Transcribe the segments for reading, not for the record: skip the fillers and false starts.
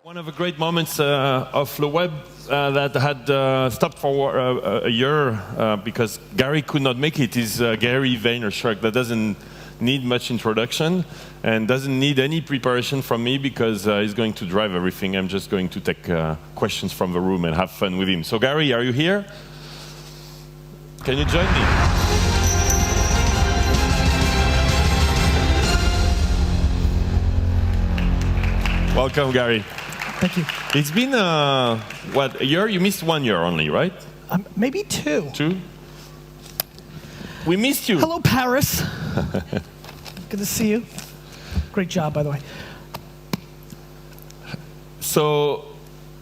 One of the great moments of LeWeb that had stopped for a year because Gary could not make it is Gary Vaynerchuk. That doesn't need much introduction and doesn't need any preparation from me because he's going to drive everything. I'm just going to take questions from the room and have fun with him. So Gary, are you here? Can you join me? Welcome, Gary. Thank you. It's been, what, a year? You missed 1 year only, right? Maybe two. Two? We missed you. Hello, Paris. Good to see you. Great job, by the way. So,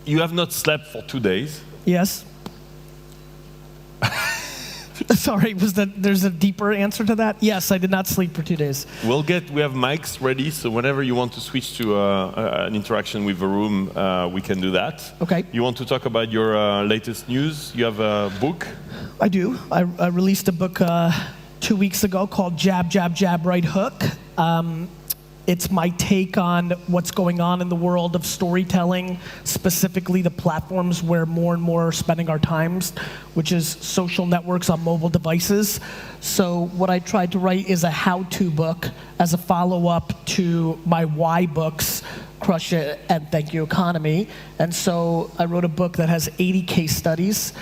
you have not slept for 2 days. Yes. Sorry, there's a deeper answer to that? Yes, I did not sleep for 2 days. We have mics ready, so whenever you want to switch to an interaction with the room, we can do that. Okay. You want to talk about your latest news? You have a book? I do. I released a book 2 weeks ago called Jab, Jab, Jab, Right Hook. It's my take on what's going on in the world of storytelling, specifically the platforms where more and more are spending our times, which is social networks on mobile devices. So what I tried to write is a how-to book as a follow-up to my why books, Crush It and Thank You Economy. And so I wrote a book that has 80 case studies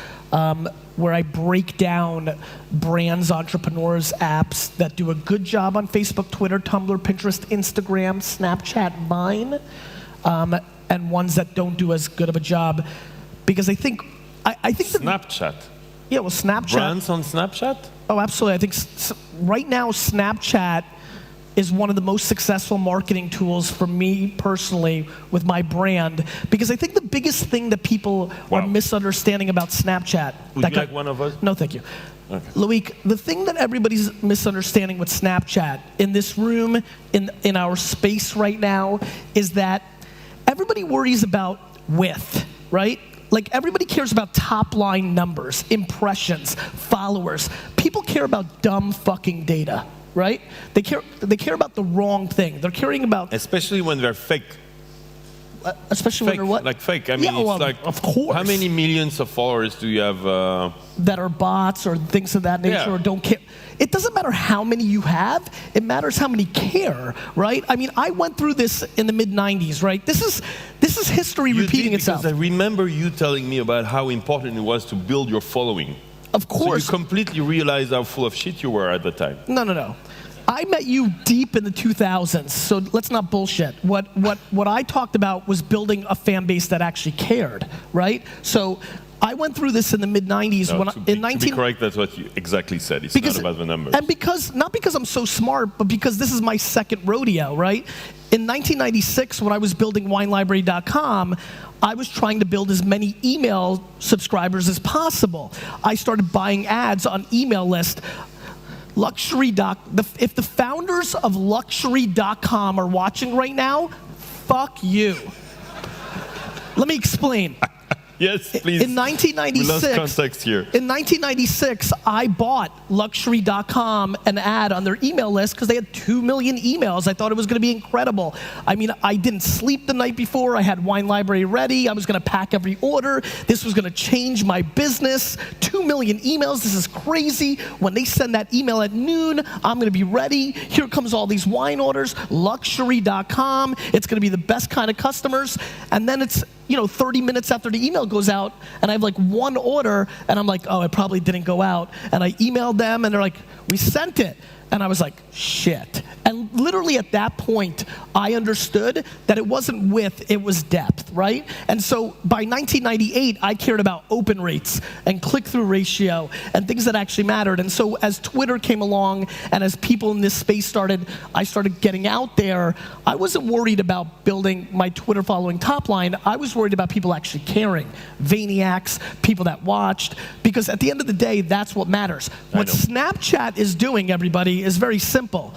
where I break down brands, entrepreneurs, apps that do a good job on Facebook, Twitter, Tumblr, Pinterest, Instagram, Snapchat, Vine, and ones that don't do as good of a job. Because I think Snapchat? Yeah, well, Snapchat. Brands on Snapchat? Oh, absolutely. I think right now Snapchat is one of the most successful marketing tools for me personally with my brand, because I think the biggest thing that people are misunderstanding about Snapchat. Would you like one of us? No, thank you. Okay. Loic, the thing that everybody's misunderstanding with Snapchat in this room, in our space right now, is that everybody worries about width, right? Like everybody cares about top line numbers, impressions, followers. People care about dumb fucking data. Right? They care about the wrong thing. They're caring about... Especially when they're fake. Especially when they're what? Like fake. I mean, yeah, well, it's like, of course. How many millions of followers do you have? That are bots or things of that nature or don't care. It doesn't matter how many you have. It matters how many care, right? I mean, I went through this in the mid-90s, right? This is history repeating itself. Because I remember you telling me about how important it was to build your following. Of course. So you completely realized how full of shit you were at the time. No. I met you deep in the 2000s, so let's not bullshit. What I talked about was building a fan base that actually cared, right? So I went through this in the mid-90s. No, to be correct, that's what you exactly said. It's not about the numbers. And not because I'm so smart, but because this is my second rodeo, right? In 1996, when I was building Wine-Library.com, I was trying to build as many email subscribers as possible. I started buying ads on email lists. If the founders of Luxury.com are watching right now, fuck you. Let me explain. Yes, please. In 1996, we lost context here. In 1996, I bought Luxury.com an ad on their email list because they had 2 million emails. I thought it was going to be incredible. I mean, I didn't sleep the night before. I had Wine Library ready. I was going to pack every order. This was going to change my business. 2 million emails. This is crazy. When they send that email at noon, I'm going to be ready. Here comes all these wine orders. Luxury.com. It's going to be the best kind of customers. And then it's 30 minutes after the email goes out, and I have like one order, and I'm like, oh, it probably didn't go out. And I emailed them, and they're like, we sent it. And I was like, shit. And literally at that point, I understood that it wasn't width, it was depth, right? And so by 1998, I cared about open rates and click-through ratio and things that actually mattered. And so as Twitter came along and as people in this space I started getting out there, I wasn't worried about building my Twitter following top line. I was worried about people actually caring. Vayniacs, people that watched, because at the end of the day, that's what matters. What Snapchat is doing, everybody, is very simple.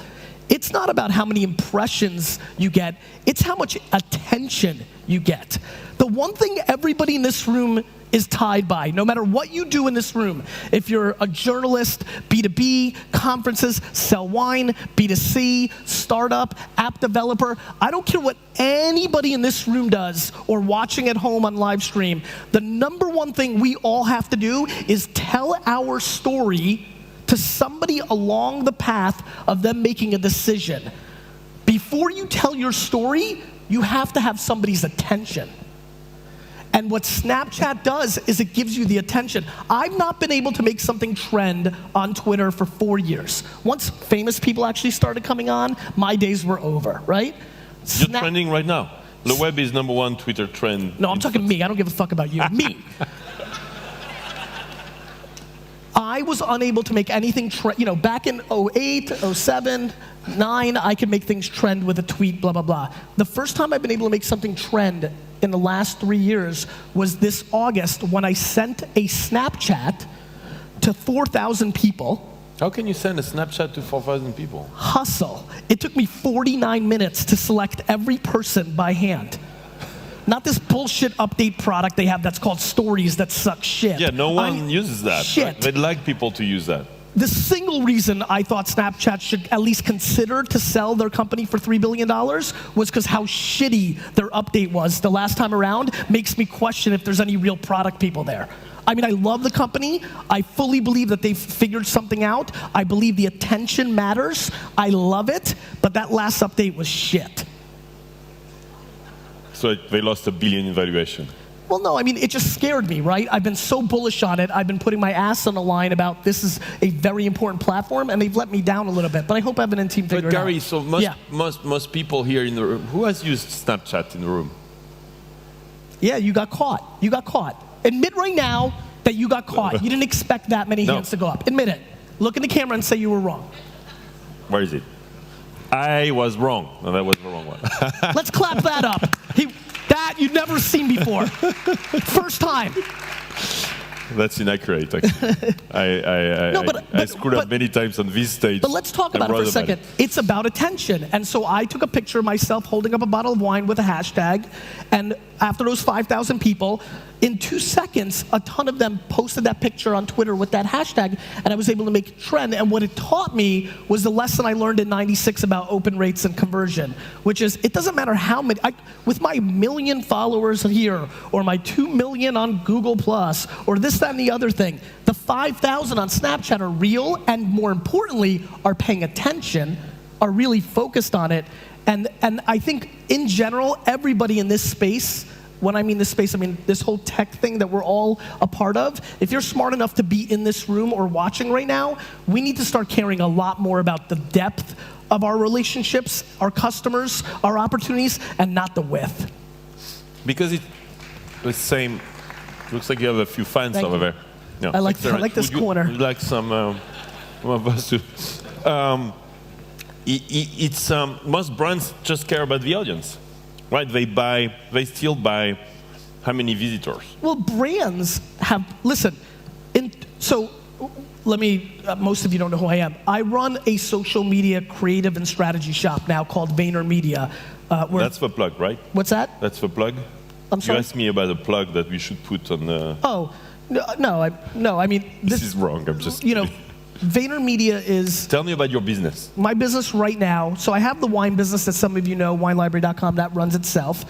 It's not about how many impressions you get, it's how much attention you get. The one thing everybody in this room is tied by, no matter what you do in this room. If you're a journalist, B2B, conferences, sell wine, B2C, startup, app developer, I don't care what anybody in this room does or watching at home on live stream, the number one thing we all have to do is tell our story to somebody along the path of them making a decision. Before you tell your story, you have to have somebody's attention. And what Snapchat does is it gives you the attention. I've not been able to make something trend on Twitter for 4 years. Once famous people actually started coming on, my days were over, right? You're trending right now. LeWeb is '1 Twitter trend. No, I'm talking me. I don't give a fuck about you. Me. I was unable to make anything trend. You know, back in 08, 07, 09, I could make things trend with a tweet, blah, blah, blah. The first time I've been able to make something trend in the last 3 years was this August when I sent a Snapchat to 4,000 people. How can you send a Snapchat to 4,000 people? Hustle. It took me 49 minutes to select every person by hand. Not this bullshit update product they have that's called Stories that suck shit. Yeah, no one uses that. Shit. Right? They'd like people to use that. The single reason I thought Snapchat should at least consider to sell their company for $3 billion was because how shitty their update was the last time around makes me question if there's any real product people there. I mean, I love the company. I fully believe that they've figured something out. I believe the attention matters. I love it, but that last update was shit. So they lost $1 billion in valuation. Well, no, I mean, it just scared me, right? I've been so bullish on it. I've been putting my ass on the line about this is a very important platform, and they've let me down a little bit. But I hope Evan and team figure it out. But Gary, so most people here in the room, who has used Snapchat in the room? Yeah, you got caught. You got caught. Admit right now that you got caught. You didn't expect that many hands to go up. Admit it. Look in the camera and say you were wrong. Where is it? I was wrong. No, that was the wrong one. Let's clap that up. That you've never seen before. First time. That's inaccurate, actually. I screwed up many times on this stage. But let's talk about it for a second. It's about attention. And so I took a picture of myself holding up a bottle of wine with a hashtag. And after those 5,000 people, in 2 seconds, a ton of them posted that picture on Twitter with that hashtag, and I was able to make it trend. And what it taught me was the lesson I learned in '96 about open rates and conversion, which is it doesn't matter how many, with my 1 million followers here, or my 2 million on Google+, or this, that, and the other thing, the 5,000 on Snapchat are real, and more importantly, are paying attention, are really focused on it. And I think, in general, everybody in this space, when I mean this space, I mean this whole tech thing that we're all a part of, if you're smart enough to be in this room or watching right now, we need to start caring a lot more about the depth of our relationships, our customers, our opportunities, and not the width. Because it's the same, looks like you have a few fans over there. Yeah, I like this corner. Would you like some of us to... most brands just care about the audience. Right, they still buy how many visitors? Well, brands have, listen, so let me, most of you don't know who I am. I run a social media creative and strategy shop now called Vaynermedia. That's the plug, right? What's that? That's the plug? I'm sorry? You asked me about a plug that we should put on the... Oh, no, I mean... This is wrong, I'm just... You know, Vaynermedia is... Tell me about your business. My business right now, so I have the wine business that some of you know, WineLibrary.com, that runs itself.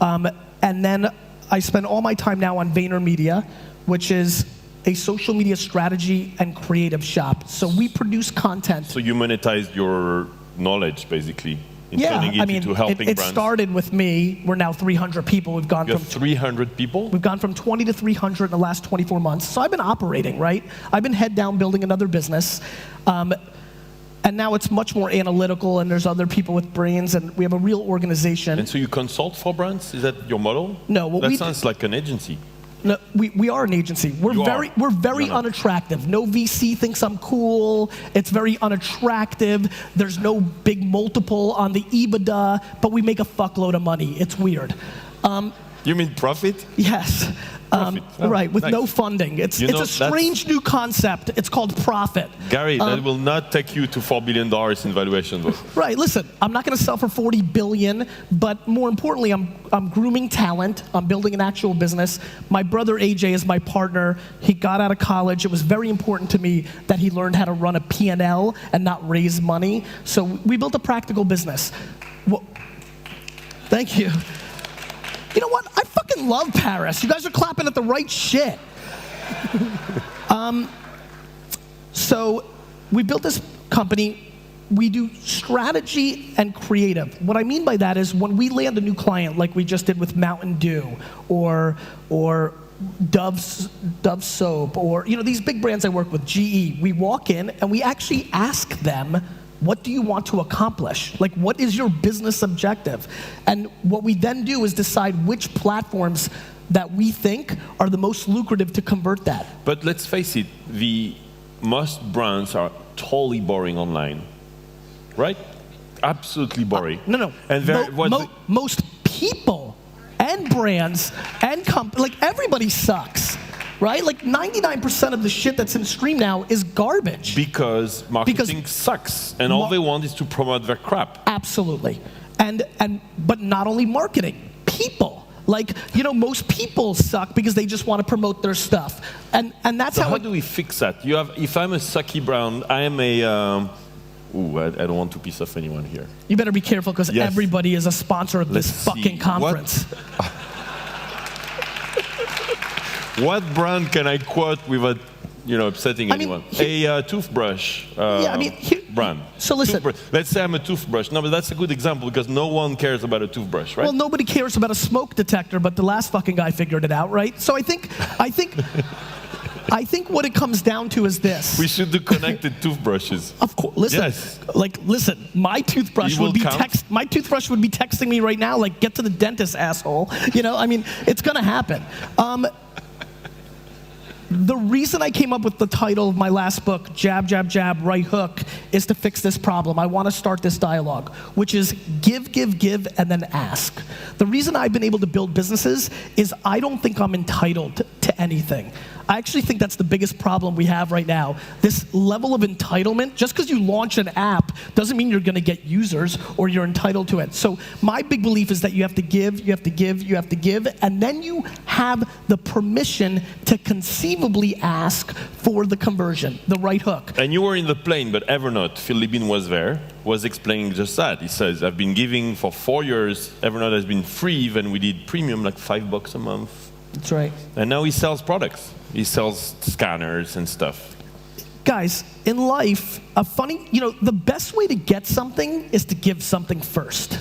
And then I spend all my time now on Vaynermedia, which is a social media strategy and creative shop. So we produce content. So you monetize your knowledge, basically, in yeah, turning it into helping brands. It started with me. We're now 300 people. We've gone from 300 people? We've gone from 20 to 300 in the last 24 months. So I've been operating, right? I've been head down building another business. And now it's much more analytical, and there's other people with brains, and we have a real organization. And so you consult for brands? Is that your model? No. That sounds like an agency. No, we are an agency. We're very unattractive. No VC thinks I'm cool. It's very unattractive. There's no big multiple on the EBITDA, but we make a fuckload of money. It's weird. You mean profit? Yes. Profit. Right, with nice. no funding. It's a strange new concept. It's called profit. Gary, that will not take you to $4 billion in valuation, though. Right, listen, I'm not going to sell for 40 billion, but more importantly, I'm grooming talent. I'm building an actual business. My brother AJ is my partner. He got out of college. It was very important to me that he learned how to run a P&L and not raise money. So we built a practical business. Well, thank you. You know what? I fucking love Paris. You guys are clapping at the right shit. So we built this company. We do strategy and creative. What I mean by that is when we land a new client, like we just did with Mountain Dew or Dove soap, or these big brands I work with, GE, we walk in and we actually ask them, what do you want to accomplish? Like, what is your business objective? And what we then do is decide which platforms that we think are the most lucrative to convert that. But let's face it, most brands are totally boring online, right? Absolutely boring. No. And most people and brands and like everybody sucks. Right? Like 99% of the shit that's in stream now is garbage. Because marketing sucks, and all they want is to promote their crap. Absolutely. But not only marketing, people. Like, most people suck because they just want to promote their stuff. And that's how do we fix that? If I'm a sucky brand, I am a I don't want to piss off anyone here. You better be careful because everybody is a sponsor of this fucking conference. What brand can I quote without, upsetting anyone? A toothbrush brand. So listen. Let's say I'm a toothbrush. No, but that's a good example because no one cares about a toothbrush, right? Well, nobody cares about a smoke detector, but the last fucking guy figured it out, right? So I think what it comes down to is this. We should do connected toothbrushes. Of course. Listen. Yes. Listen. My toothbrush would be texting me right now, like, get to the dentist, asshole. It's gonna happen. The reason I came up with the title of my last book, Jab, Jab, Jab, Right Hook, is to fix this problem. I want to start this dialogue, which is give, and then ask. The reason I've been able to build businesses is I don't think I'm entitled to anything. I actually think that's the biggest problem we have right now. This level of entitlement, just because you launch an app doesn't mean you're going to get users or you're entitled to it. So my big belief is that you have to give, and then you have the permission to conceivably ask for the conversion, the right hook. And you were in the plane, but Evernote, Phil Libin was there, was explaining just that. He says, I've been giving for 4 years. Evernote has been free, then we did premium, like $5 a month. That's right. And now he sells products. He sells scanners and stuff. Guys, in life, the best way to get something is to give something first.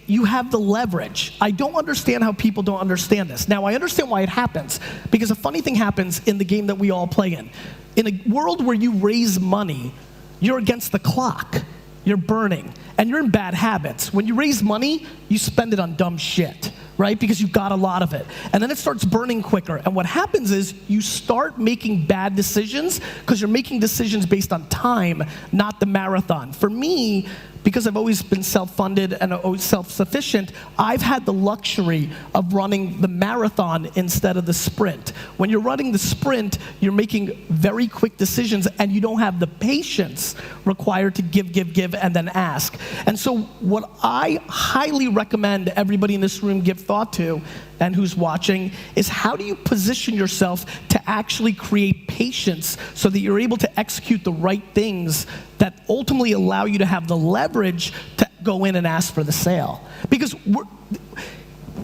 You have the leverage. I don't understand how people don't understand this. Now, I understand why it happens, because a funny thing happens in the game that we all play in. In a world where you raise money, you're against the clock. You're burning, and you're in bad habits. When you raise money, you spend it on dumb shit, right? Because you've got a lot of it. And then it starts burning quicker. And what happens is you start making bad decisions because you're making decisions based on time, not the marathon. For me, because I've always been self-funded and always self-sufficient, I've had the luxury of running the marathon instead of the sprint. When you're running the sprint, you're making very quick decisions and you don't have the patience required to give, and then ask. And so what I highly recommend everybody in this room give thought to, and who's watching, is how do you position yourself to actually create patience so that you're able to execute the right things that ultimately allow you to have the leverage to go in and ask for the sale. Because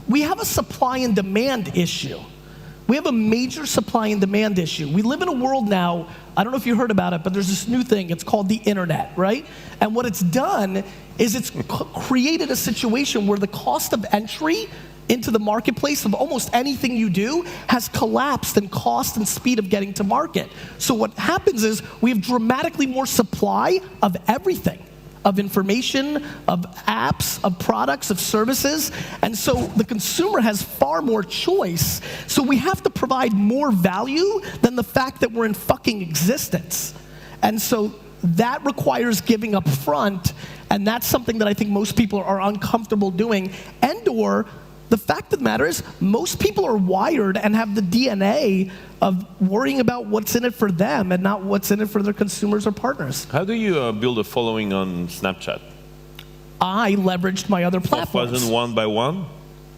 we have a supply and demand issue. We have a major supply and demand issue. We live in a world now, I don't know if you heard about it, but there's this new thing, it's called the internet, right? And what it's done is it's created a situation where the cost of entry into the marketplace of almost anything you do has collapsed in cost and speed of getting to market. So what happens is we have dramatically more supply of everything, of information, of apps, of products, of services, and so the consumer has far more choice, so we have to provide more value than the fact that we're in fucking existence. And so that requires giving up front, and that's something that I think most people are uncomfortable doing, and or the fact of the matter is, most people are wired and have the DNA of worrying about what's in it for them and not what's in it for their consumers or partners. How do you build a following on Snapchat? I leveraged my other platforms. Wasn't one by one?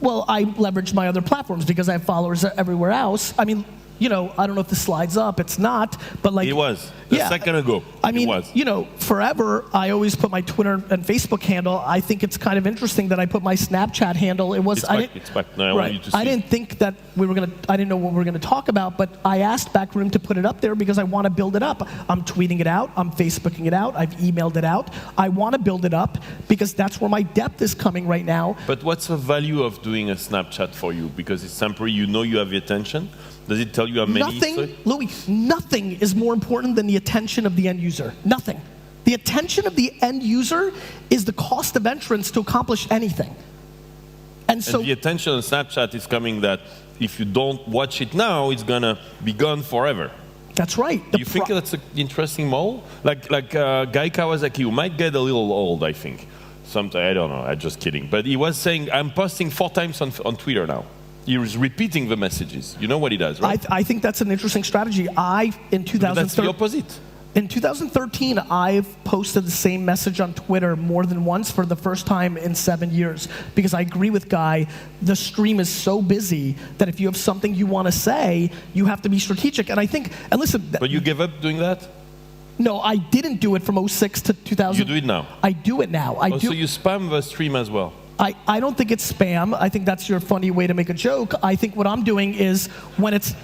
Well, I leveraged my other platforms because I have followers everywhere else. I mean, you know, I don't know if this slides up. It's not, but like... It was. A second ago. I mean, it was. you know, forever, I always put my Twitter and Facebook handle. I think it's kind of interesting that I put my Snapchat handle. It was... It's back. No, I want you to see. I didn't think that we were going to... I didn't know what we were going to talk about, but I asked Backroom to put it up there because I want to build it up. I'm tweeting it out. I'm Facebooking it out. I've emailed it out. I want to build it up because that's where my depth is coming right now. But what's the value of doing a Snapchat for you? Because it's temporary. You know you have the attention. Does it tell you how many? Nothing, Loic, nothing is more important than the attention of the end user. Nothing. The attention of the end user is the cost of entrance to accomplish anything. And so the attention on Snapchat is coming that if you don't watch it now, it's going to be gone forever. That's right. Do you think that's an interesting model? Like Guy Kawasaki, who might get a little old, I think. Sometime, I don't know, I'm just kidding. But he was saying, I'm posting 4 times on Twitter now. He was repeating the messages. You know what he does, right? I think that's an interesting strategy. In 2013, that's the opposite. In 2013, I've posted the same message on Twitter more than once for the first time in 7 years. Because I agree with Guy, the stream is so busy that if you have something you want to say, you have to be strategic. And I think, and listen. But you gave up doing that? No, I didn't do it from 06 to 2000. You do it now? I do it now. So you spam the stream as well? I don't think it's spam. I think that's your funny way to make a joke. I think what I'm doing is when it's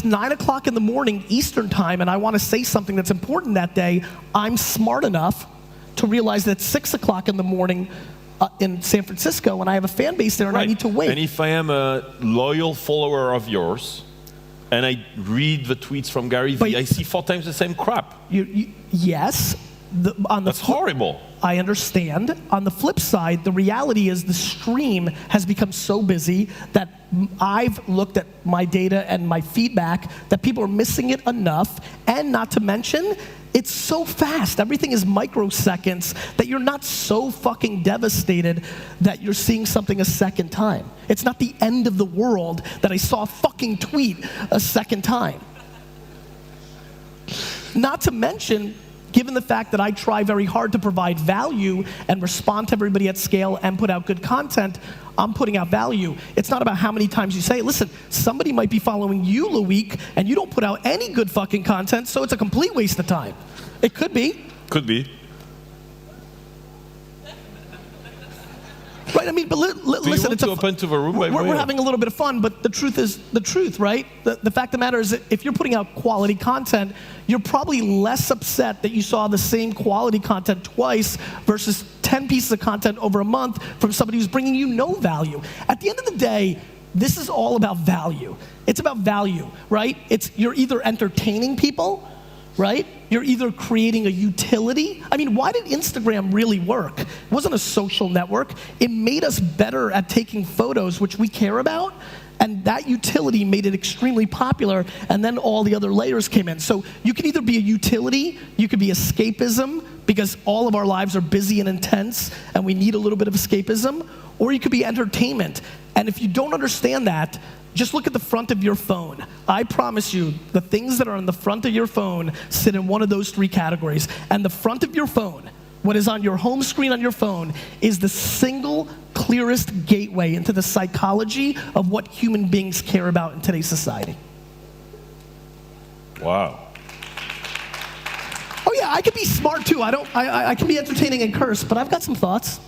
9 o'clock in the morning Eastern time and I want to say something that's important that day, I'm smart enough to realize that it's 6 o'clock in the morning in San Francisco and I have a fan base there and I need to wait. And if I am a loyal follower of yours and I read the tweets from Gary Vee, I see 4 times the same crap. Yes. That's horrible. I understand. On the flip side, the reality is the stream has become so busy that I've looked at my data and my feedback that people are missing it enough, and not to mention, it's so fast. Everything is microseconds that you're not so fucking devastated that you're seeing something a second time. It's not the end of the world that I saw a fucking tweet a second time. Not to mention, given the fact that I try very hard to provide value and respond to everybody at scale and put out good content, I'm putting out value. It's not about how many times you say it. Listen, somebody might be following you, Loic, and you don't put out any good fucking content, so it's a complete waste of time. It could be. Could be. Right, I mean, but listen, it's open to the room. We're having a little bit of fun, but the truth is the truth, right? The fact of the matter is that if you're putting out quality content, you're probably less upset that you saw the same quality content twice versus 10 pieces of content over a month from somebody who's bringing you no value. At the end of the day, this is all about value. It's about value, right? You're either entertaining people, right? You're either creating a utility. I mean, why did Instagram really work? It wasn't a social network. It made us better at taking photos, which we care about, and that utility made it extremely popular, and then all the other layers came in. So you can either be a utility, you could be escapism, because all of our lives are busy and intense, and we need a little bit of escapism, or you could be entertainment. And if you don't understand that, just look at the front of your phone. I promise you, the things that are on the front of your phone sit in one of those 3 categories. And the front of your phone, what is on your home screen on your phone, is the single clearest gateway into the psychology of what human beings care about in today's society. Wow. Oh yeah, I can be smart too. I can be entertaining and curse, but I've got some thoughts.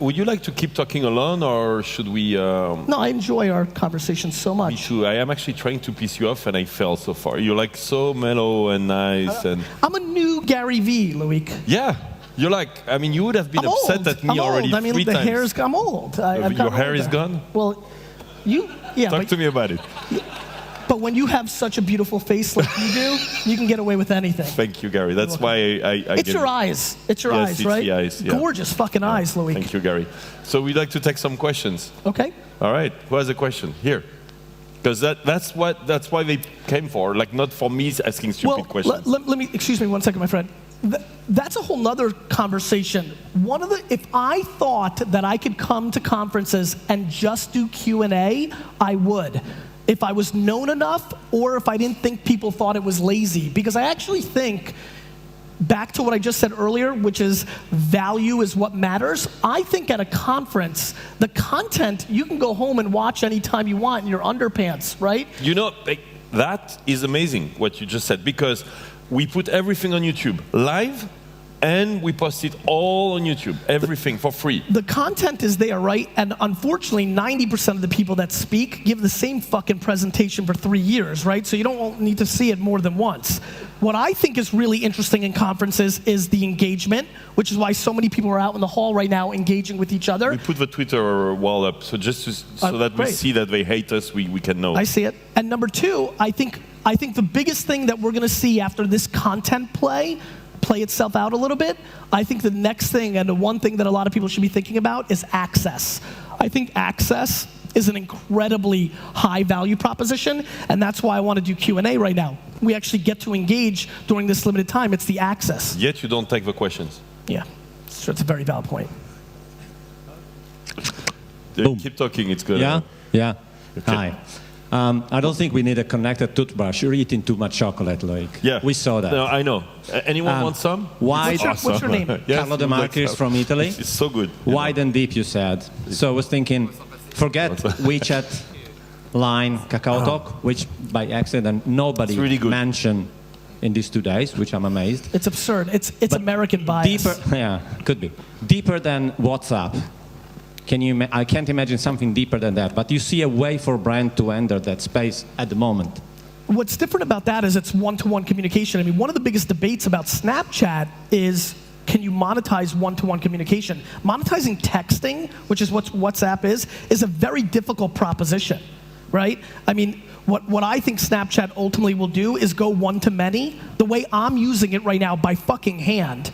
Would you like to keep talking alone, or should we... No, I enjoy our conversation so much. Me too. I am actually trying to piss you off, and I failed so far. You're like so mellow and nice. And I'm a new Gary Vee, Loic. Yeah. You're like, I mean, you would have been upset at me already 3 times. I'm old. Your hair is gone? Well, Talk to me about it. But when you have such a beautiful face like you do, you can get away with anything. Thank you, Gary. That's why I It's your eyes. It's your eyes, right? The eyes, yeah. Gorgeous fucking eyes, Loic. Thank you, Gary. So we'd like to take some questions. Okay. All right. Who has a question? Here. Because that's why they came for, like not for me asking stupid questions. Let me, excuse me one second, my friend. That's a whole nother conversation. If I thought that I could come to conferences and just do Q&A, I would. If I was known enough, or if I didn't think people thought it was lazy. Because I actually think, back to what I just said earlier, which is value is what matters. I think at a conference, the content, you can go home and watch anytime you want in your underpants, right? You know, that is amazing, what you just said, because we put everything on YouTube, live, and we post it all on YouTube, everything for free. The content is there, right? And unfortunately, 90% of the people that speak give the same fucking presentation for 3 years, right? So you don't need to see it more than once. What I think is really interesting in conferences is the engagement, which is why so many people are out in the hall right now engaging with each other. We put the Twitter wall up, so just so that we see that they hate us, we can know. I see it. And number two, I think the biggest thing that we're gonna see after this content play itself out a little bit, I think the next thing, and the one thing that a lot of people should be thinking about, is access. I think access is an incredibly high value proposition, and that's why I want to do Q&A right now. We actually get to engage during this limited time. It's the access. Yet you don't take the questions. Yeah, so it's a very valid point. Keep talking, it's good. Yeah? Yeah. Okay. Hi. I don't think we need a connected toothbrush. You're eating too much chocolate, Loic. Yeah. We saw that. No, I know. Anyone want some? Wide, What's your name? Yes, Carlo De Marchis from Italy. It's so good. Wide and deep, you said. So I was thinking, forget WeChat, Line, Kakao Talk, which by accident nobody really mentioned in these 2 days, which I'm amazed. It's absurd. It's American bias. Deeper, yeah, could be. Deeper than WhatsApp. I can't imagine something deeper than that, but you see a way for brand to enter that space at the moment. What's different about that is it's one-to-one communication. I mean, one of the biggest debates about Snapchat is, can you monetize one-to-one communication? Monetizing texting, which is what WhatsApp is a very difficult proposition, right? I mean, what I think Snapchat ultimately will do is go one-to-many. The way I'm using it right now by fucking hand,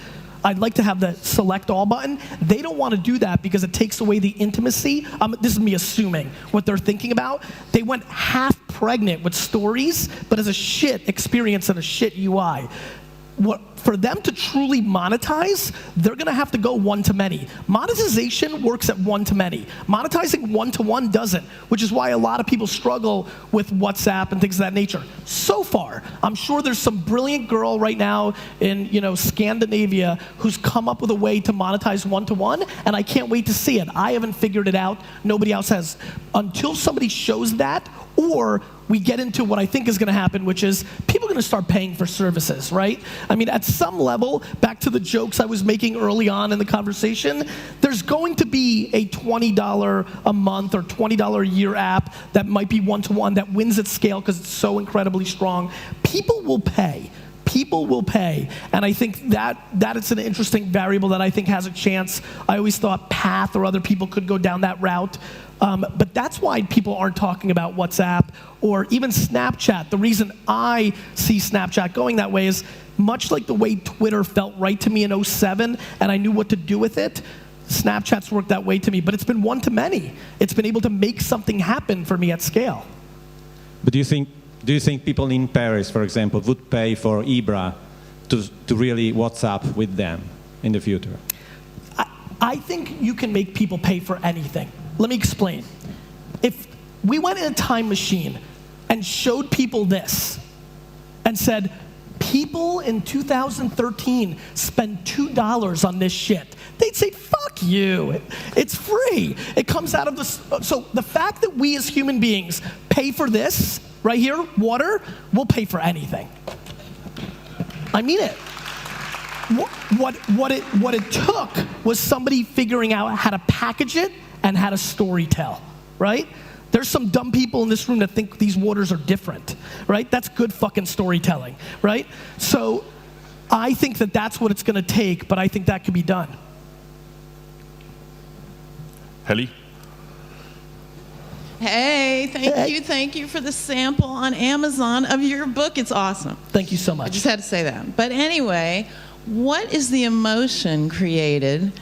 I'd like to have the select all button. They don't want to do that because it takes away the intimacy. This is me assuming what they're thinking about. They went half pregnant with stories, but as a shit experience and a shit UI. For them to truly monetize, they're gonna have to go one-to-many. Monetization works at one-to-many. Monetizing one-to-one doesn't, which is why a lot of people struggle with WhatsApp and things of that nature. So far, I'm sure there's some brilliant girl right now in Scandinavia who's come up with a way to monetize one-to-one, and I can't wait to see it. I haven't figured it out. Nobody else has. Until somebody shows that, or we get into what I think is going to happen, which is people are going to start paying for services, right? I mean, at some level, back to the jokes I was making early on in the conversation, there's going to be a $20 a month or $20 a year app that might be one-to-one that wins at scale because it's so incredibly strong. People will pay. People will pay, and I think that it's an interesting variable that I think has a chance. I always thought Path or other people could go down that route. But that's why people aren't talking about WhatsApp or even Snapchat. The reason I see Snapchat going that way is much like the way Twitter felt right to me in 2007 and I knew what to do with it, Snapchat's worked that way to me, but it's been one-to-many. It's been able to make something happen for me at scale. But do you think people in Paris, for example, would pay for Ibra to really WhatsApp with them in the future? I think you can make people pay for anything. Let me explain. If we went in a time machine and showed people this and said, people in 2013 spend $2 on this shit, they'd say, fuck you. It's free. It comes out of the... So the fact that we as human beings pay for this, right here, water, we'll pay for anything. I mean it. What it took was somebody figuring out how to package it and how to story tell, right? There's some dumb people in this room that think these waters are different, right? That's good fucking storytelling, right? So I think that that's what it's gonna take, but I think that could be done. Heli? Hey, thank you for the sample on Amazon of your book. It's awesome. Thank you so much. I just had to say that. But anyway, what is the emotion created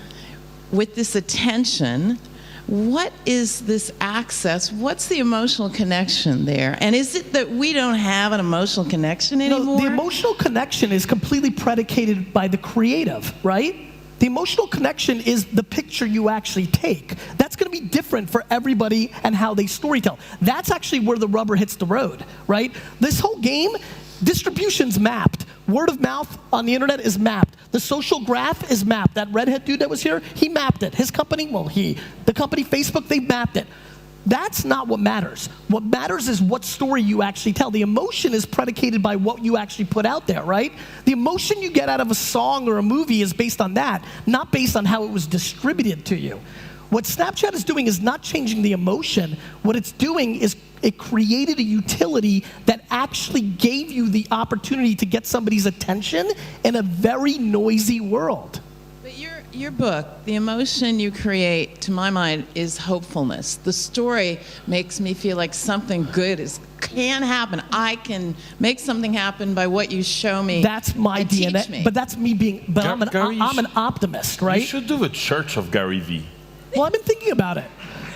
with this attention What is this access? What's the emotional connection there? And is it that we don't have an emotional connection anymore? No, the emotional connection is completely predicated by the creative, right? The emotional connection is the picture you actually take. That's going to be different for everybody and how they storytell. That's actually where the rubber hits the road, right? This whole game, distribution's mapped. Word of mouth on the internet is mapped. The social graph is mapped. That redhead dude that was here, he mapped it. His company, the company Facebook, they mapped it. That's not what matters. What matters is what story you actually tell. The emotion is predicated by what you actually put out there, right? The emotion you get out of a song or a movie is based on that, not based on how it was distributed to you. What Snapchat is doing is not changing the emotion. What it's doing is it created a utility that actually gave you the opportunity to get somebody's attention in a very noisy world. But your book, the emotion you create, to my mind, is hopefulness. The story makes me feel like something good can happen. I can make something happen by what you show me. That's my DNA. Teach me. But that's me being. But Gary, I'm an optimist, right? You should do a church of Gary V. Well, I've been thinking about it.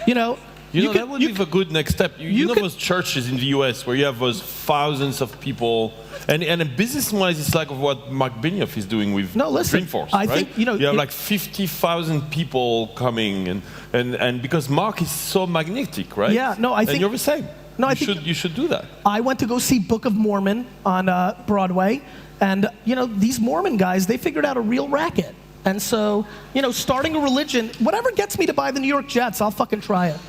You know, that would be the good next step. You know those churches in the US where you have those thousands of people, and business-wise, it's like what Mark Benioff is doing with Dreamforce, I right? think, you have like 50,000 people coming, and because Mark is so magnetic, right? Yeah, no, I think. And you're the same. No, you should do that. I went to go see Book of Mormon on Broadway, and these Mormon guys, they figured out a real racket. And so, starting a religion, whatever gets me to buy the New York Jets, I'll fucking try it.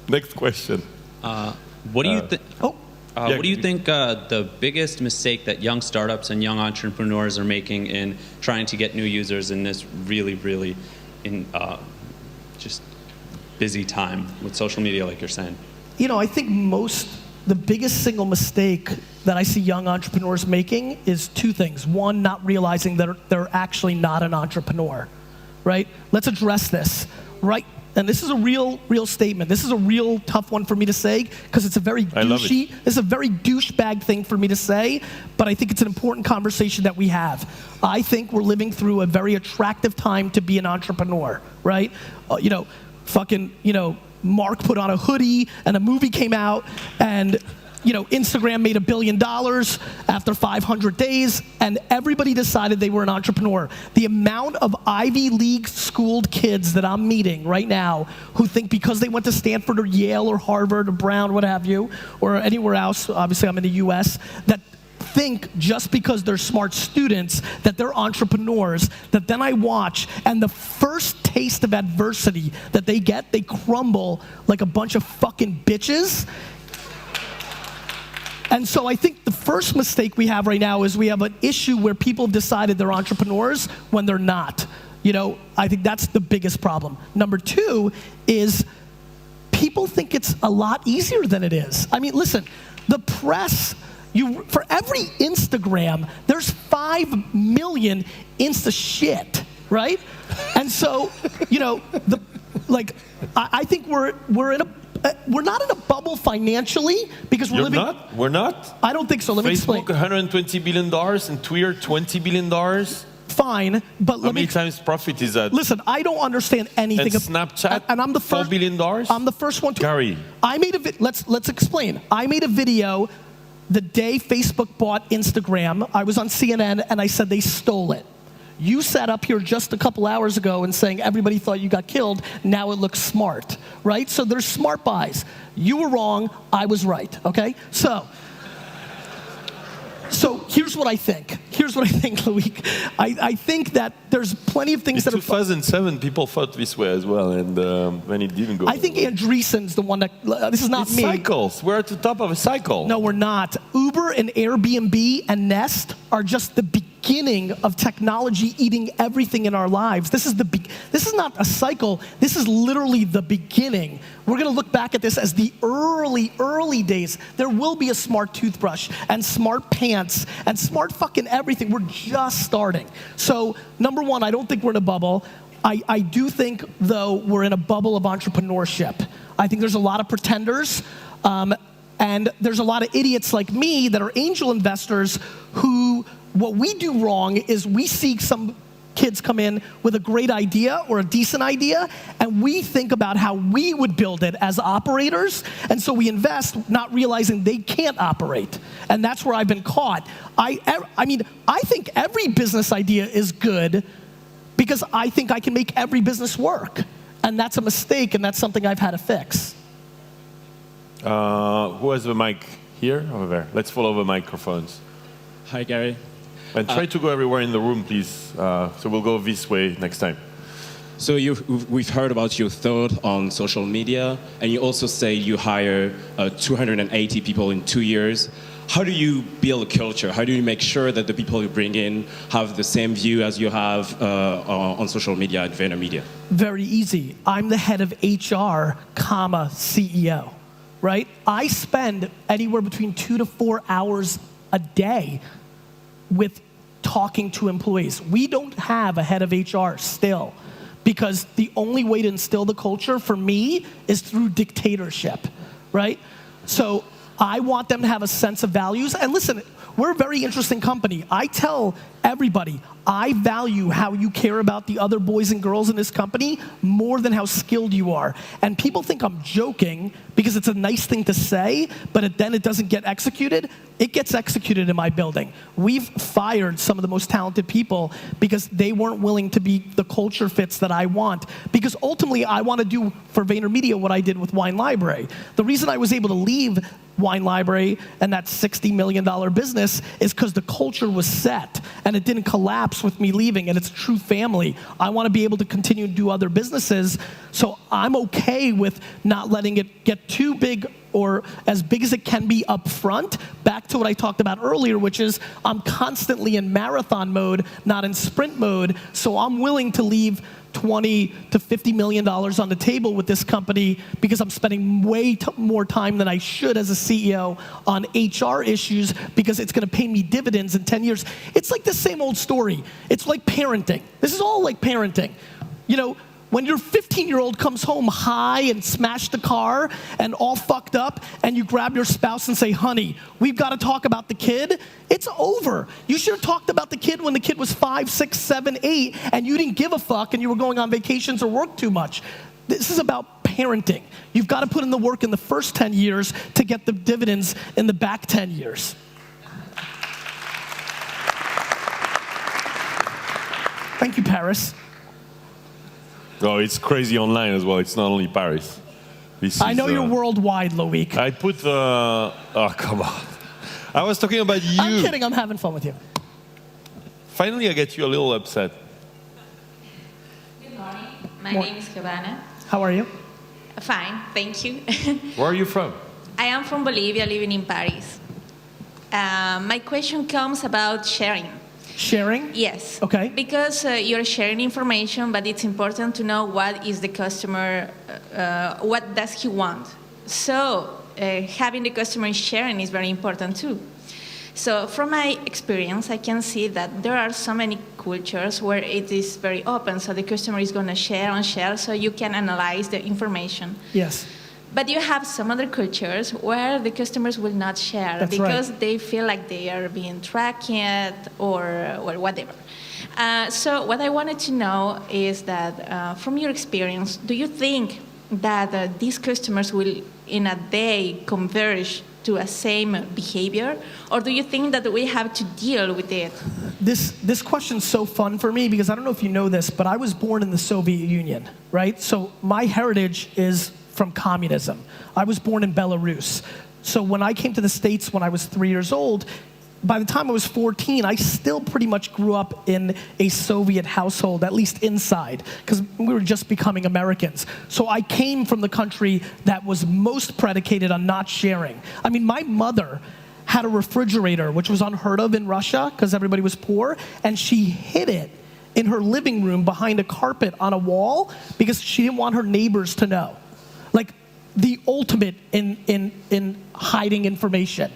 Next question. What do you think? What do you think the biggest mistake that young startups and young entrepreneurs are making in trying to get new users in this really, really just busy time with social media, like you're saying? I think the biggest single mistake that I see young entrepreneurs making is two things. One, not realizing that they're actually not an entrepreneur, right? Let's address this, right? And this is a real statement. This is a real tough one for me to say because it's a very douchey, it's a very douchebag thing for me to say, but I think it's an important conversation that we have. I think we're living through a very attractive time to be an entrepreneur, right? Mark put on a hoodie and a movie came out and Instagram made $1 billion after 500 days, and everybody decided they were an entrepreneur. The amount of Ivy League schooled kids that I'm meeting right now who think because they went to Stanford or Yale or Harvard or Brown, what have you, or anywhere else, obviously I'm in the US, that think just because they're smart students that they're entrepreneurs, that then I watch and the first taste of adversity that they get, they crumble like a bunch of fucking bitches. And so I think the first mistake we have right now is we have an issue where people have decided they're entrepreneurs when they're not. I think that's the biggest problem. Number two is people think it's a lot easier than it is. I mean, listen, the press, for every Instagram, there's 5 million Insta shit, right? And so, I think we're not in a bubble financially because we're living. We're not. I don't think so. Let me explain. Facebook, $120 billion, and Twitter, $20 billion. Fine, but how many times profit is that? Listen, I don't understand anything. And Snapchat, and I'm the first. $4 billion. I'm the first one to. Gary, I made let's explain. I made a video the day Facebook bought Instagram. I was on CNN and I said they stole it. You sat up here just a couple hours ago and saying everybody thought you got killed. Now it looks smart, right? So there's smart buys. You were wrong. I was right. Okay. So here's what I think. Loic. I think that there's plenty of things in that 2007, people thought this way as well, and when it didn't go. I think Andreessen's the one that. This is not it's me. Cycles. We're at the top of a cycle. No, we're not. Uber and Airbnb and Nest are just the beginning of technology eating everything in our lives. This is not a cycle. This is literally the beginning. We're going to look back at this as the early days. There will be a smart toothbrush and smart pants and smart fucking everything. We're just starting. So, number one, I don't think we're in a bubble. I do think, though, we're in a bubble of entrepreneurship. I think there's a lot of pretenders. And there's a lot of idiots like me that are angel investors who, what we do wrong is we see some kids come in with a great idea or a decent idea, and we think about how we would build it as operators, and so we invest not realizing they can't operate. And that's where I've been caught. I think every business idea is good because I think I can make every business work. And that's a mistake, and that's something I've had to fix. Who has the mic here? Over there. Let's follow the microphones. Hi, Gary. And try to go everywhere in the room, please. So we'll go this way next time. So we've heard about your thought on social media, and you also say you hire 280 people in 2 years. How do you build a culture? How do you make sure that the people you bring in have the same view as you have on social media at Vaynermedia? Very easy. I'm the head of HR, CEO, right? I spend anywhere between 2 to 4 hours a day with talking to employees. We don't have a head of HR still, because the only way to instill the culture for me is through dictatorship, right? So I want them to have a sense of values. And listen, we're a very interesting company. I tell everybody, I value how you care about the other boys and girls in this company more than how skilled you are. And people think I'm joking because it's a nice thing to say, but then it doesn't get executed. It gets executed in my building. We've fired some of the most talented people because they weren't willing to be the culture fits that I want. Because ultimately, I want to do for VaynerMedia what I did with Wine Library. The reason I was able to leave Wine Library and that $60 million business is because the culture was set and it didn't collapse with me leaving, and it's a true family. I want to be able to continue to do other businesses, so I'm okay with not letting it get too big or as big as it can be up front. Back to what I talked about earlier, which is I'm constantly in marathon mode, not in sprint mode, so I'm willing to leave $20 to $50 million on the table with this company because I'm spending way more time than I should as a CEO on HR issues because it's going to pay me dividends in 10 years. It's like the same old story. It's like parenting. This is all like parenting. You know, when your 15-year-old comes home high and smashed the car and all fucked up, and you grab your spouse and say, honey, we've got to talk about the kid, it's over. You should have talked about the kid when the kid was 5, 6, 7, 8, and you didn't give a fuck and you were going on vacations or work too much. This is about parenting. You've got to put in the work in the first 10 years to get the dividends in the back 10 years. Thank you, Paris. Oh, it's crazy online as well. It's not only Paris. I know you're worldwide, Loic. I put the... Oh, come on. I was talking about you. I'm kidding. I'm having fun with you. Finally, I get you a little upset. Good morning. My name is Giovanna. How are you? Fine, thank you. Where are you from? I am from Bolivia, living in Paris. My question comes about sharing. Sharing? Yes. Okay. Because you're sharing information, but it's important to know what is the customer, what does he want. So having the customer sharing is very important too. So from my experience, I can see that there are so many cultures where it is very open, so the customer is going to share and share, so you can analyze the information. Yes. But you have some other cultures where the customers will not share. That's because right. They feel like they are being tracked or whatever. So what I wanted to know is that from your experience, do you think that these customers will in a day converge to a same behavior, or do you think that we have to deal with it? This question's so fun for me because I don't know if you know this, but I was born in the Soviet Union, right? So my heritage is from communism. I was born in Belarus. So when I came to the States when I was 3 years old, by the time I was 14, I still pretty much grew up in a Soviet household, at least inside, because we were just becoming Americans. So I came from the country that was most predicated on not sharing. I mean, my mother had a refrigerator, which was unheard of in Russia because everybody was poor, and she hid it in her living room behind a carpet on a wall because she didn't want her neighbors to know. Like the ultimate in hiding information.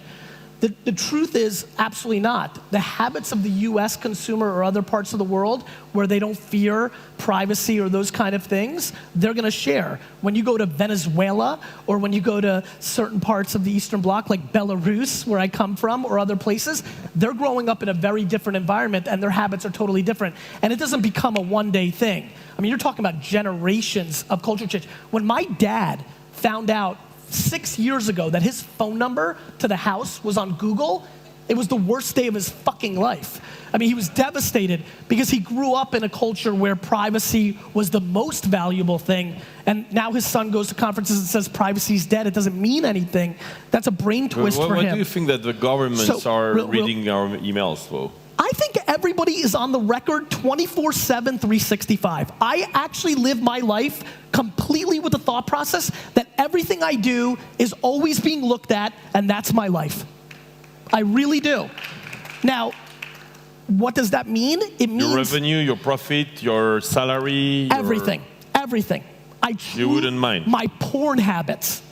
The truth is, absolutely not. The habits of the US consumer or other parts of the world where they don't fear privacy or those kind of things, they're gonna share. When you go to Venezuela or when you go to certain parts of the Eastern Bloc, like Belarus, where I come from, or other places, they're growing up in a very different environment and their habits are totally different. And it doesn't become a one-day thing. I mean, you're talking about generations of culture change. When my dad found out 6 years ago that his phone number to the house was on Google, it was the worst day of his fucking life. I mean, he was devastated because he grew up in a culture where privacy was the most valuable thing, and now his son goes to conferences and says privacy's dead, it doesn't mean anything. That's a brain twist for him. Why do you think that the governments are reading our emails, though? I think everybody is on the record 24/7, 365. I actually live my life completely with the thought process that everything I do is always being looked at, and that's my life. I really do. Now, what does that mean? It means your revenue, your profit, your salary, everything. Everything. You wouldn't mind. My porn habits.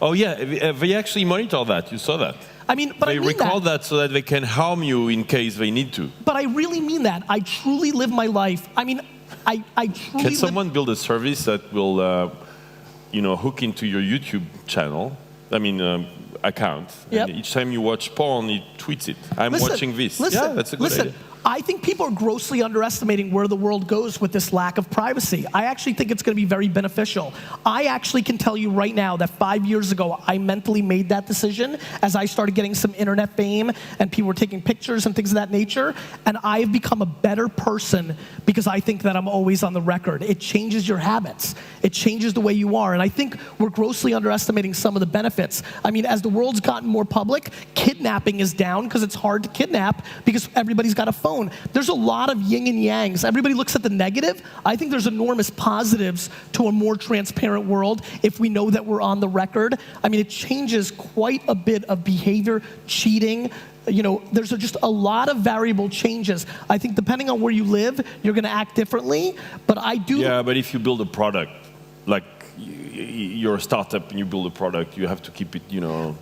Oh yeah, they actually monitor that. You saw that. I mean, but they record that so that they can harm you in case they need to. But I really mean that. I truly live my life. I mean, I truly Can someone build a service that will, hook into your YouTube channel? I mean, account. Yep. And each time you watch porn, it tweets it. I'm watching this. Yeah, that's a good idea. I think people are grossly underestimating where the world goes with this lack of privacy. I actually think it's going to be very beneficial. I actually can tell you right now that 5 years ago, I mentally made that decision as I started getting some internet fame and people were taking pictures and things of that nature. And I have become a better person because I think that I'm always on the record. It changes your habits. It changes the way you are. And I think we're grossly underestimating some of the benefits. I mean, as the world's gotten more public, kidnapping is down because it's hard to kidnap because everybody's got a phone. There's a lot of yin and yangs. Everybody looks at the negative. I think there's enormous positives to a more transparent world if we know that we're on the record. I mean, it changes quite a bit of behavior, cheating. There's just a lot of variable changes. I think depending on where you live, you're going to act differently. But I do. Yeah, but if you build a product, like you're a startup and you build a product, you have to keep it,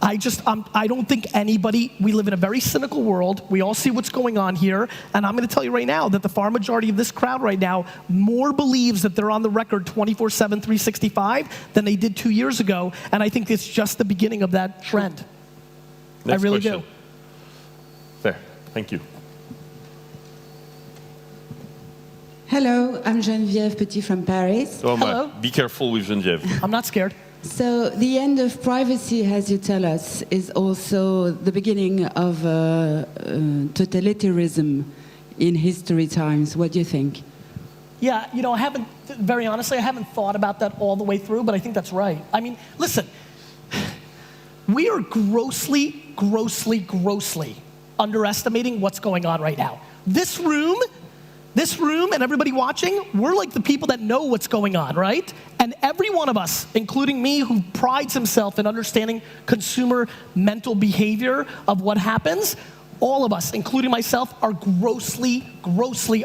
I don't think anybody, we live in a very cynical world. We all see what's going on here. And I'm going to tell you right now that the far majority of this crowd right now more believes that they're on the record 24/7, 365 than they did 2 years ago. And I think it's just the beginning of that trend. Next I really question. do. There, thank you. Hello, I'm Geneviève Petit from Paris. Hello. Be careful with Geneviève. I'm not scared. So the end of privacy, as you tell us, is also the beginning of totalitarianism in history times. What do you think? Yeah, very honestly, I haven't thought about that all the way through, but I think that's right. I mean, listen, we are grossly underestimating what's going on right now. This room and everybody watching, we're like the people that know what's going on, right? And every one of us, including me, who prides himself in understanding consumer mental behavior of what happens, all of us, including myself, are grossly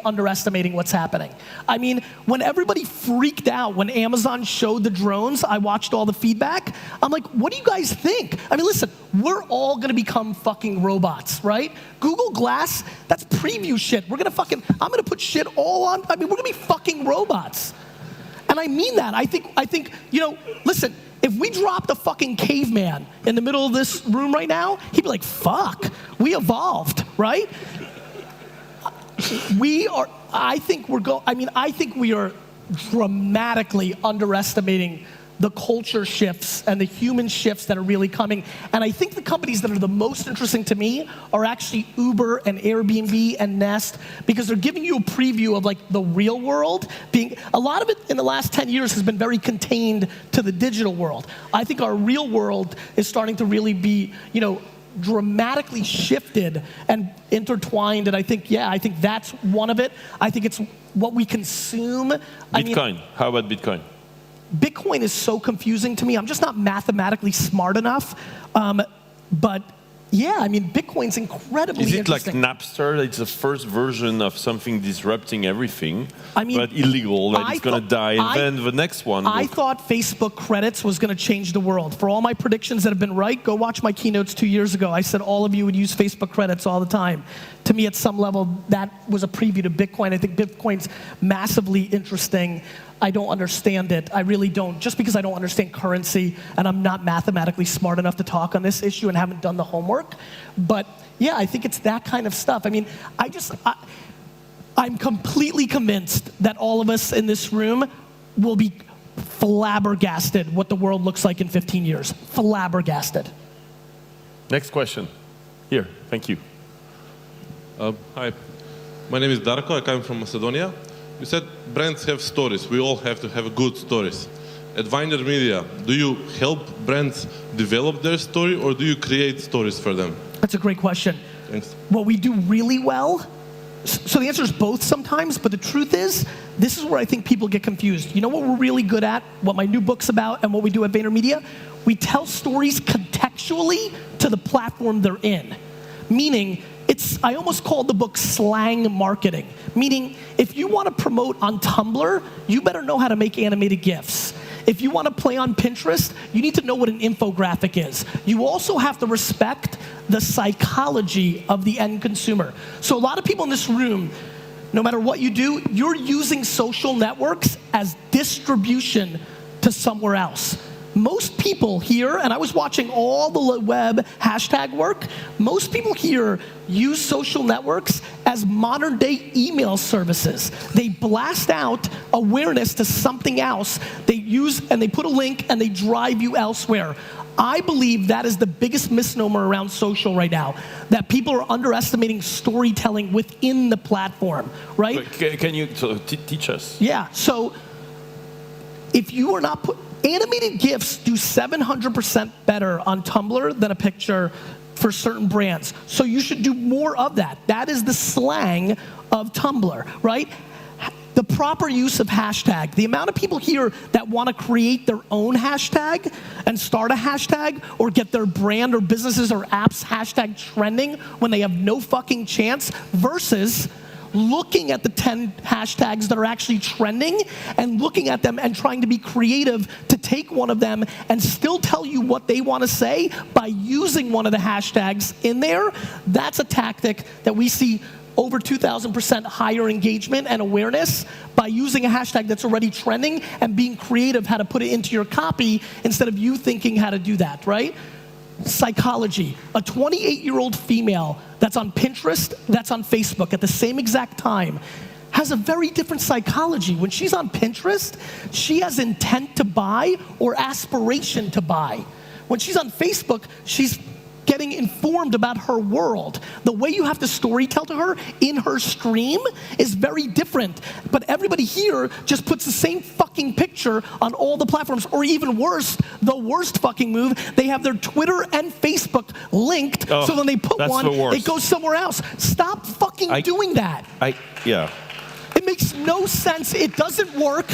underestimating what's happening. I mean, when everybody freaked out when Amazon showed the drones, I watched all the feedback. I'm like, what do you guys think? I mean, listen, we're all gonna become fucking robots, right? Google Glass, that's preview shit. I'm gonna put shit all on, we're gonna be fucking robots. And I mean that. I think, listen, if we dropped a fucking caveman in the middle of this room right now, he'd be like, fuck, we evolved, right? I think we are dramatically underestimating the culture shifts and the human shifts that are really coming. And I think the companies that are the most interesting to me are actually Uber and Airbnb and Nest, because they're giving you a preview of like the real world. A lot of it in the last 10 years has been very contained to the digital world. I think our real world is starting to really be, dramatically shifted and intertwined. And I think that's one of it. I think it's what we consume. Bitcoin. How about Bitcoin? Bitcoin is so confusing to me. I'm just not mathematically smart enough. But Yeah, I mean, Bitcoin's incredibly Is it like interesting. Napster? It's the first version of something disrupting everything, I mean, but illegal, that I it's going to die. And then the next one. I thought Facebook credits was going to change the world. For all my predictions that have been right, go watch my keynotes 2 years ago. I said all of you would use Facebook credits all the time. To me, at some level, that was a preview to Bitcoin. I think Bitcoin's massively interesting. I don't understand it. I really don't. Just because I don't understand currency and I'm not mathematically smart enough to talk on this issue and haven't done the homework. But yeah, I think it's that kind of stuff. I mean, I'm completely convinced that all of us in this room will be flabbergasted what the world looks like in 15 years. Flabbergasted. Next question. Here, thank you. Hi, my name is Darko. I come from Macedonia. You said brands have stories. We all have to have good stories. At Vaynermedia, do you help brands develop their story or do you create stories for them? That's a great question. Thanks. What we do really well, so the answer is both sometimes, but the truth is, this is where I think people get confused. You know what we're really good at, what my new book's about, and what we do at VaynerMedia? We tell stories contextually to the platform they're in. Meaning, I almost called the book slang marketing. Meaning, if you want to promote on Tumblr, you better know how to make animated GIFs. If you want to play on Pinterest, you need to know what an infographic is. You also have to respect the psychology of the end consumer. So a lot of people in this room, no matter what you do, you're using social networks as distribution to somewhere else. Most people here, and I was watching all the LeWeb hashtag work, most people here use social networks as modern day email services. They blast out awareness to something else. They use, and they put a link and they drive you elsewhere. I believe that is the biggest misnomer around social right now, that people are underestimating storytelling within the platform, right? Can you teach us? Yeah, so if you are not animated GIFs do 700% better on Tumblr than a picture for certain brands. So you should do more of that. That is the slang of Tumblr, right? The proper use of hashtag. The amount of people here that want to create their own hashtag and start a hashtag or get their brand or businesses or apps hashtag trending when they have no fucking chance versus looking at the 10 hashtags that are actually trending and looking at them and trying to be creative to take one of them and still tell you what they want to say by using one of the hashtags in there. That's a tactic that we see over 2,000% higher engagement and awareness by using a hashtag that's already trending and being creative how to put it into your copy instead of you thinking how to do that, right? Psychology. A 28-year-old female that's on Pinterest, that's on Facebook at the same exact time, has a very different psychology. When she's on Pinterest, she has intent to buy or aspiration to buy. When she's on Facebook, she's getting informed about her world. The way you have to storytell to her in her stream is very different. But everybody here just puts the same fucking picture on all the platforms, or even worse, the worst fucking move, they have their Twitter and Facebook linked, so when they put one, it goes somewhere else. Stop fucking doing that. Yeah. It makes no sense. It doesn't work.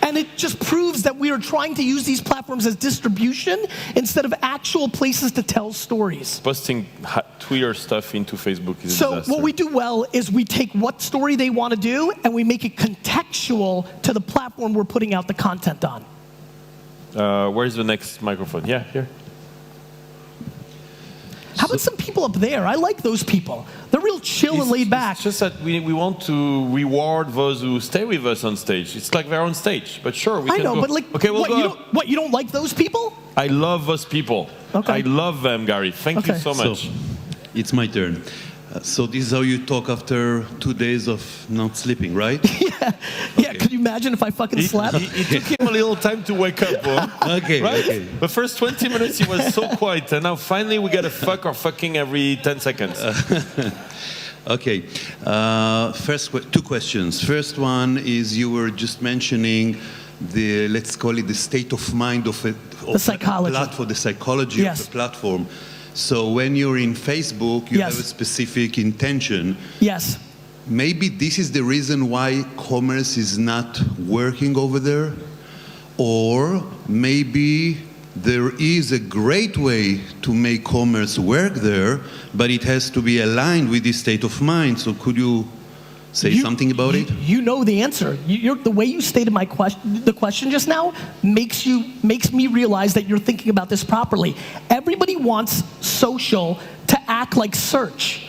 And it just proves that we are trying to use these platforms as distribution instead of actual places to tell stories. Posting Twitter stuff into Facebook is a disaster. So what we do well is we take what story they want to do and we make it contextual to the platform we're putting out the content on. Where's the next microphone? Yeah, here. How about some people up there? I like those people. They're real chill and laid back. It's just that we want to reward those who stay with us on stage. It's like they're on stage, but sure, we can go. But like, okay, we'll go what, you don't like those people? I love those people. Okay. I love them, Gary. Thank you so much. So, it's my turn. So this is how you talk after 2 days of not sleeping, right? Yeah. Yeah, could you imagine if I fucking slept? It took him a little time to wake up, bro. Okay, right? okay. The first 20 minutes he was so quiet, and now finally we get a fuck or fucking every 10 seconds. Okay. Two questions. First one is you were just mentioning the, let's call it the state of mind of the psychology. The psychology of the platform. So when you're in Facebook, you have a specific intention. Yes. Maybe this is the reason why commerce is not working over there, or maybe there is a great way to make commerce work there, but it has to be aligned with this state of mind. So could you say something about it? You know the answer. The way you stated the question just now makes me realize that you're thinking about this properly. Everybody wants social to act like search.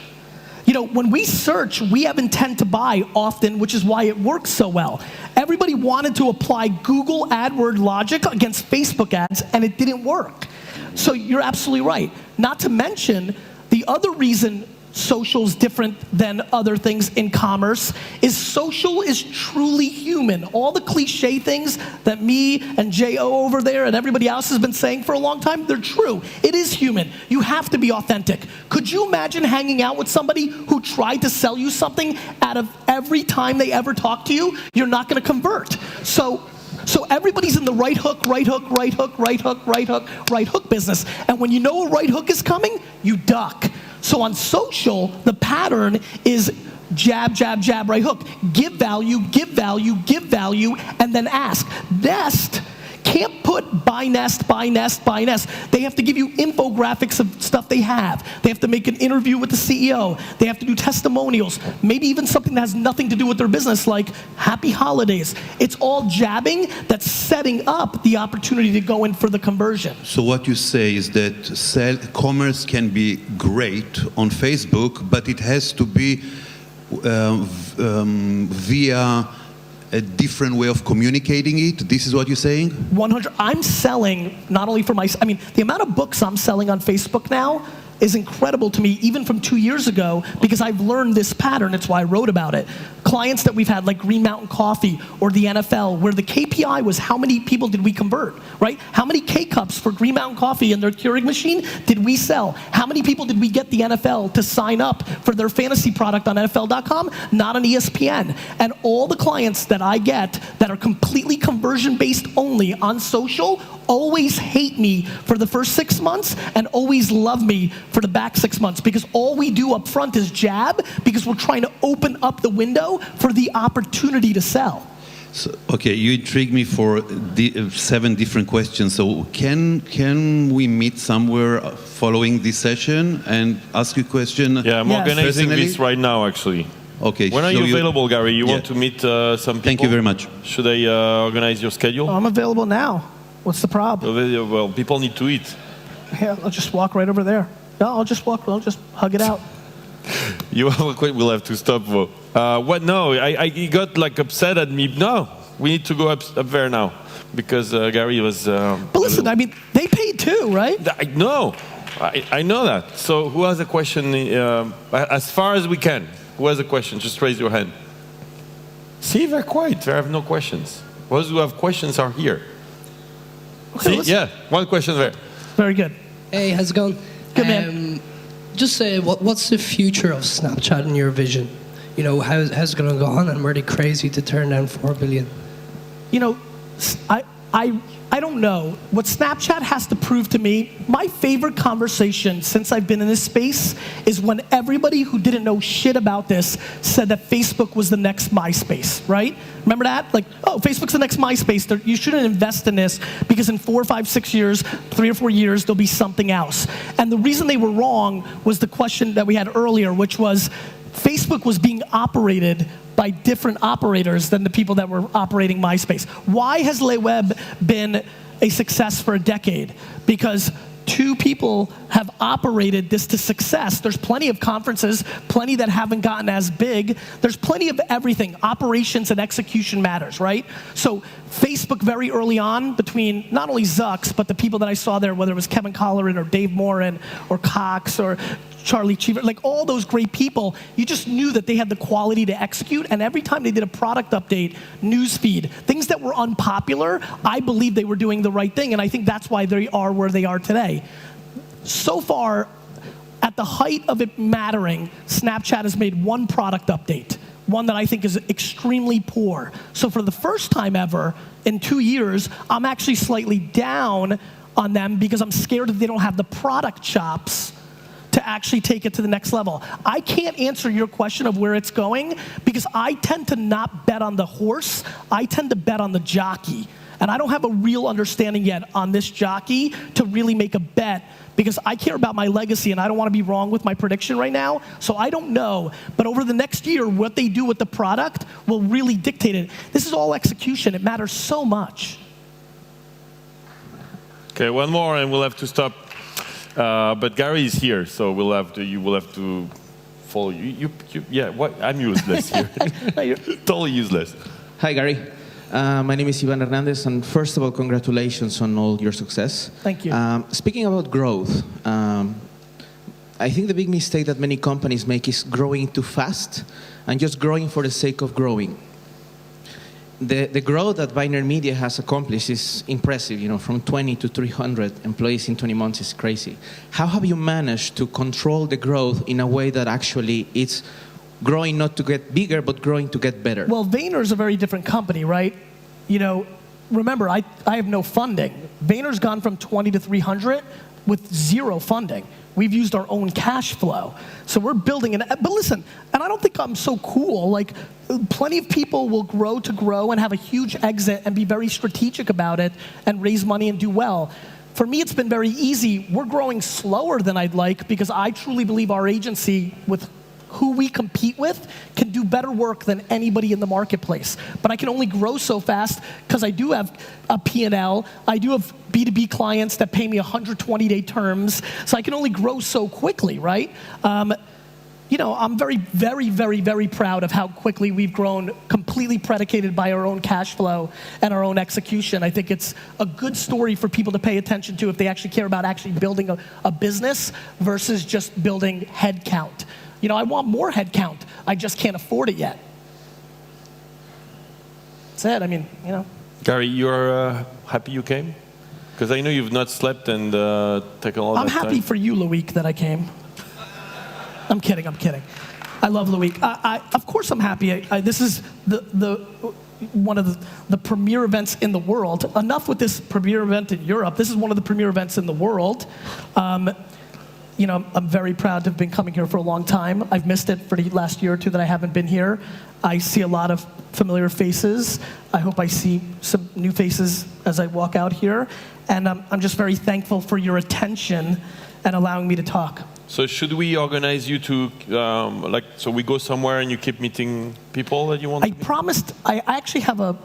You know, when we search, we have intent to buy often, which is why it works so well. Everybody wanted to apply Google AdWord logic against Facebook ads, and it didn't work. So you're absolutely right. Not to mention, the other reason social is different than other things in commerce is social is truly human. All the cliche things that me and J.O. over there and everybody else has been saying for a long time, they're true. It is human. You have to be authentic. Could you imagine hanging out with somebody who tried to sell you something out of every time they ever talk to you? You're not going to convert. So everybody's in the right hook, right hook, right hook, right hook, right hook, right hook business. And when you know a right hook is coming, you duck. So on social, the pattern is jab, jab, jab, right hook. Give value, give value, give value, and then ask. Nest can't put buy nest, buy nest, buy nest. They have to give you infographics of stuff they have. They have to make an interview with the CEO. They have to do testimonials. Maybe even something that has nothing to do with their business, like happy holidays. It's all jabbing that's setting up the opportunity to go in for the conversion. So what you say is that commerce can be great on Facebook, but it has to be via a different way of communicating it? This is what you're saying? 100. I'm selling not only for the amount of books I'm selling on Facebook now is incredible to me, even from 2 years ago, because I've learned this pattern. It's why I wrote about it. Clients that we've had, like Green Mountain Coffee or the NFL, where the KPI was how many people did we convert, right? How many K-Cups for Green Mountain Coffee and their Keurig machine did we sell? How many people did we get the NFL to sign up for their fantasy product on NFL.com? Not on ESPN. And all the clients that I get that are completely conversion-based only on social always hate me for the first 6 months and always love me for the back 6 months, because all we do up front is jab, because we're trying to open up the window for the opportunity to sell. So, okay, you intrigued me for 7 different questions. So can we meet somewhere following this session and ask you a question? Yeah, I'm organizing this right now, actually. Okay. When are you available, Gary? You want to meet some people? Thank you very much. Should I organize your schedule? I'm available now. What's the problem? Well, people need to eat. Yeah, I'll just walk right over there. No, I'll just hug it out. We'll have to stop. What? No, he got like upset at me. No, we need to go up there now because Gary was. But listen, I mean, they paid too, right? I know that. So who has a question? As far as we can. Who has a question? Just raise your hand. See, they're quiet. They have no questions. Those who have questions are here. Okay, see, yeah, one question there. Very good. Hey, how's it going? Good, man. Just say, what's the future of Snapchat in your vision? You know, how's it going to go on? I'm really crazy to turn down $4 billion. You know, I don't know. What Snapchat has to prove to me, my favorite conversation since I've been in this space is when everybody who didn't know shit about this said that Facebook was the next MySpace, right? Remember that? Like, oh, Facebook's the next MySpace. You shouldn't invest in this because in 4, 5, 6 years, 3 or 4 years, there'll be something else. And the reason they were wrong was the question that we had earlier, which was Facebook was being operated by different operators than the people that were operating MySpace. Why has LeWeb been a success for a decade? Because 2 people have operated this to success. There's plenty of conferences, plenty that haven't gotten as big. There's plenty of everything. Operations and execution matters, right? So Facebook very early on, between not only Zucks, but the people that I saw there, whether it was Kevin Colleran or Dave Morin or Cox or Charlie Cheever, like all those great people, you just knew that they had the quality to execute. And every time they did a product update, newsfeed, things that were unpopular, I believe they were doing the right thing. And I think that's why they are where they are today. So far, at the height of it mattering, Snapchat has made one product update, one that I think is extremely poor. So for the first time ever in 2 years, I'm actually slightly down on them because I'm scared that they don't have the product chops to actually take it to the next level. I can't answer your question of where it's going because I tend to not bet on the horse. I tend to bet on the jockey. And I don't have a real understanding yet on this jockey to really make a bet, because I care about my legacy and I don't want to be wrong with my prediction right now. So I don't know. But over the next year, what they do with the product will really dictate it. This is all execution. It matters so much. Okay, one more and we'll have to stop. But Gary is here, so you will have to follow. Yeah, what? I'm useless here. You're totally useless. Hi, Gary. My name is Ivan Hernandez, and first of all, congratulations on all your success. Thank you. Speaking about growth, I think the big mistake that many companies make is growing too fast and just growing for the sake of growing. The growth that Vayner has accomplished is impressive. You know, from 20 to 300 employees in 20 months is crazy. How have you managed to control the growth in a way that actually it's growing not to get bigger, but growing to get better? Well, Vayner is a very different company, right? You know, remember, I have no funding. Vayner's gone from 20 to 300 with zero funding. We've used our own cash flow. So we're building but listen, and I don't think I'm so cool. Like, plenty of people will grow to grow and have a huge exit and be very strategic about it and raise money and do well. For me, it's been very easy. We're growing slower than I'd like because I truly believe our agency, with who we compete with, can do better work than anybody in the marketplace. But I can only grow so fast because I do have a P&L. I do have B2B clients that pay me 120-day terms. So I can only grow so quickly, right? You know, I'm very, very, very, very proud of how quickly we've grown, completely predicated by our own cash flow and our own execution. I think it's a good story for people to pay attention to if they actually care about actually building a business versus just building headcount. You know, I want more headcount. I just can't afford it yet. That's it. I mean, you know. Gary, you're happy you came? Because I know you've not slept and taken all that time. I'm happy for you, Loic, that I came. I'm kidding. I love Loic. Of course I'm happy. This is one of the premier events in the world. Enough with this premier event in Europe. This is one of the premier events in the world. You know, I'm very proud to have been coming here for a long time. I've missed it for the last year or two that I haven't been here. I see a lot of familiar faces. I hope I see some new faces as I walk out here. And I'm just very thankful for your attention and allowing me to talk. So should we organize you to, so we go somewhere and you keep meeting people that you want to meet? Promised, I actually have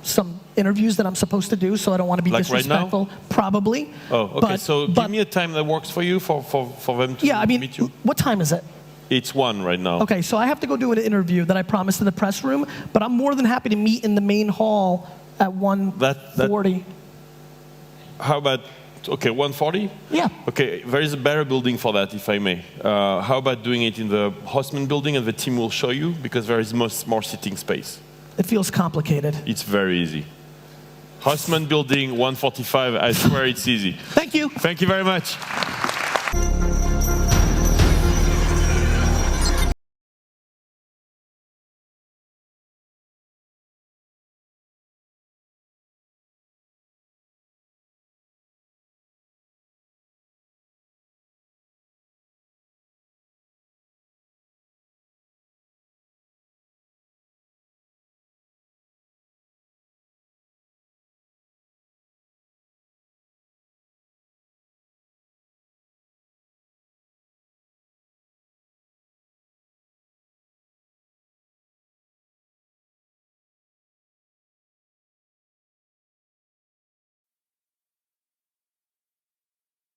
some interviews that I'm supposed to do, so I don't want to be disrespectful. Right now? Probably. Oh, okay. So give me a time that works for you for them to meet you. What time is it? It's 1 right now. Okay, so I have to go do an interview that I promised in the press room, but I'm more than happy to meet in the main hall at 1:40. How about, okay, 1:40? Yeah. Okay, there is a better building for that, if I may. How about doing it in the Haussmann building, and the team will show you, because there is more sitting space. It feels complicated. It's very easy. Haussmann building, 145, I swear it's easy. Thank you. Thank you very much.